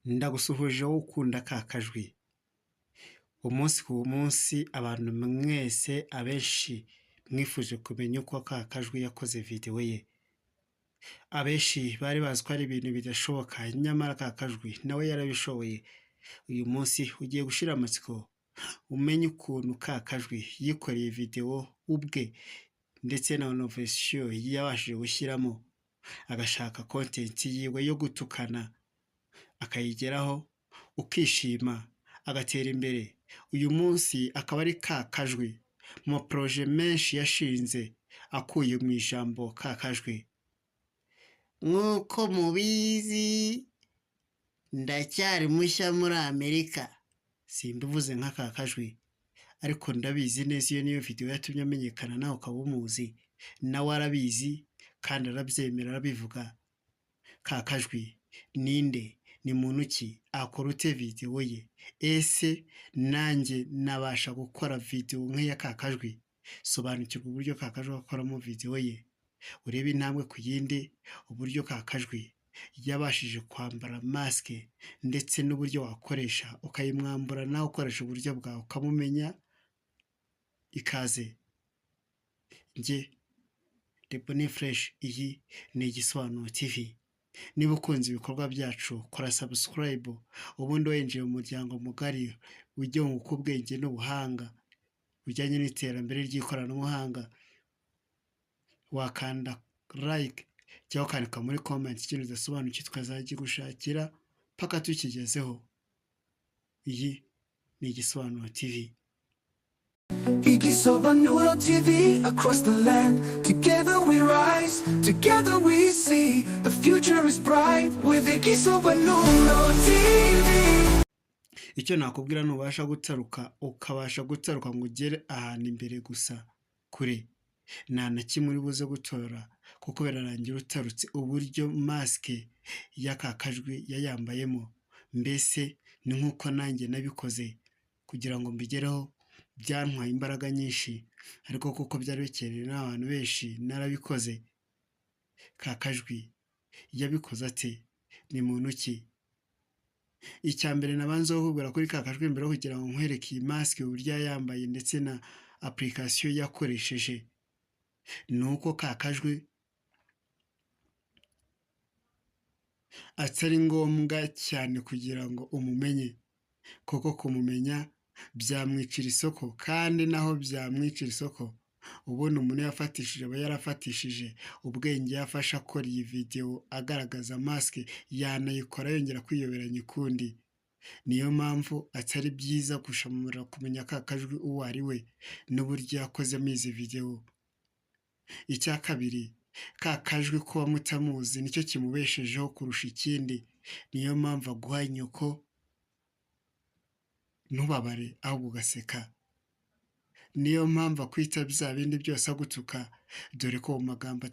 Ndagusuhuje wowe ukunda kakajwi. Umunsi ku munsi abantu mwese abenshi mwifuje kumenya uko kakajwi yakoze video ye. Abenshi bari bazi ko ari ibintu bidashoboka, nyamara kakajwi nawe yarabishoboye. Uyu munsi ugiye gushira amatsiko umenye ukuntu kakajwi yikoreye video ubwe ndetse na innovation yabashije gushyiramo, agashaka content yiwe yo gutukana akayigeraho ukishima agatera imbere. Uyu munsi akaba ari kakajwi mu projet menshi yashinze akuye mu ijambo kakajwi. Nk'uko mubizi ndacyari mushya muri Amerika, simbivuze nka kakajwi ariko ndabizi neza iyo niyo video yatumye amenyekana nawe ukaba umuzi, nawe arabizi kandi arabyemera arabivuga. Kakajwi ninde? Ni muntu ki? Akora ute video ye? Ese nanjye nabasha gukora video nk'iya kakajwi? Sobanukirwa uburyo kakajwi akoramo video ye, urebe intambwe ku yindi uburyo kakajwi yabashije kwambara maske ndetse n'uburyo wakoresha ukayimwambura nawe ukoresha uburyo bwawe ukamumenya. Ikaze nge Deboni Fresh, iyi ni Igisobanuro TV. Niba ukunze ibikorwa byacu kora subscribe, ubundi winjiye mu muryango mugari ujye wunguka ubwenge n'ubuhanga bijyanye n'iterambere ry'ikoranabuhanga. Wakanda like cyangwa ukandika muri comment ikintu udasobanukiwe tukazagigushakira paka tukigezeho. Iyi ni Igisobanuro TV. Igisobanuro TV, across the land, together we rise, together we see, the future is bright with Igisobanuro TV. Icyo nakubwira nubasha gutaruka ukabasha gutaruka ngo ugere ahantu imbere gusa kure, nta na kimwe uri buze gutora kuko birarangira utarutse uburyo maske ya kakajwi yayambayemo. Mbese ni nk'uko nanjye nabikoze kugira ngo mbigereho, byantwaye imbaraga nyinshi ariko kuko byari bikenewe n'abantu benshi narabikoze. Kakajwi yabikoze ate? Ni muntu ki? Icyambere nabanza kukubwira kuri kakajwi mbere kugira ngo nkwereke iyi maske uburyo yambaye ndetse na application yakoresheje, nuko kakajwi atari ngombwa cyane kugira ngo umumenye, kuko kumumenya byamwicira isoko, kandi naho byamwicira isoko ubona umuntu yafatishije aba yarafatishije ubwenge yafasha akora iyi video agaragaza maske, yanayikora yongera kwiyoberanya ukundi. Niyo mpamvu atari byiza gushamura kumenya kakajwi uwo ari we n'uburyo yakozemo izi video. Icya kabiri, kakajwi kuba mutamuzi nicyo kimubeshejeho kurusha ikindi. Niyo mpamvu aguha nyoko ntubabare ahubwo ugaseka. Niyo mpamvu akwita bya bindi byose agutuka, dore ko mu magambo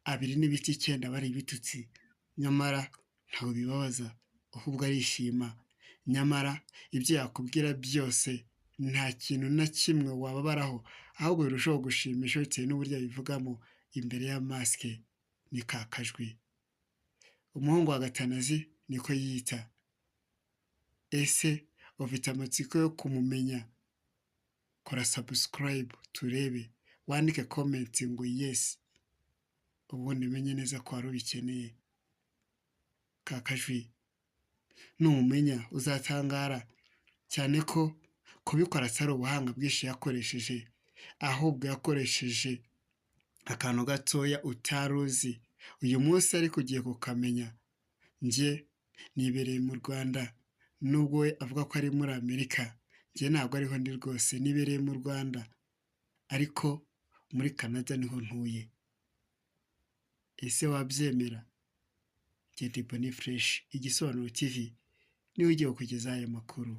abiri n'ibiti 9 bari ibitutsi, nyamara ntawe bibabaza ahubwo arishima. Nyamara ibyo yakubwira byose nta kintu na kimwe wababaraho, ahubwo birushaho gushimisha bitewe n'uburyo abivugamo imbere ya maske. Ni kakajwi. Umuhungu wa Gatanazi niko yita. Ese ufite amatsiko yo kumumenya? Kora subscribe turebe, wandike comment ngo yes, ubundi menye neza ko wari ubikeneye. Kakajwi numumenya uzatangara cyane ko kubikora atari ubuhanga bwinshi yakoresheje, ahubwo yakoresheje akantu gatoya utaruzi. Uyu munsi ariko ugiye kukamenya. Nge nibereye mu Rwanda, nubwo we avuga ko ari muri Amerika, nge ntabwo ariho ndi rwose, nibereye mu Rwanda ariko muri Canada niho ntuye. Ese wabyemera? Deboni Fresh, Igisobanuro TV niwe ugiye kugeza aya makuru.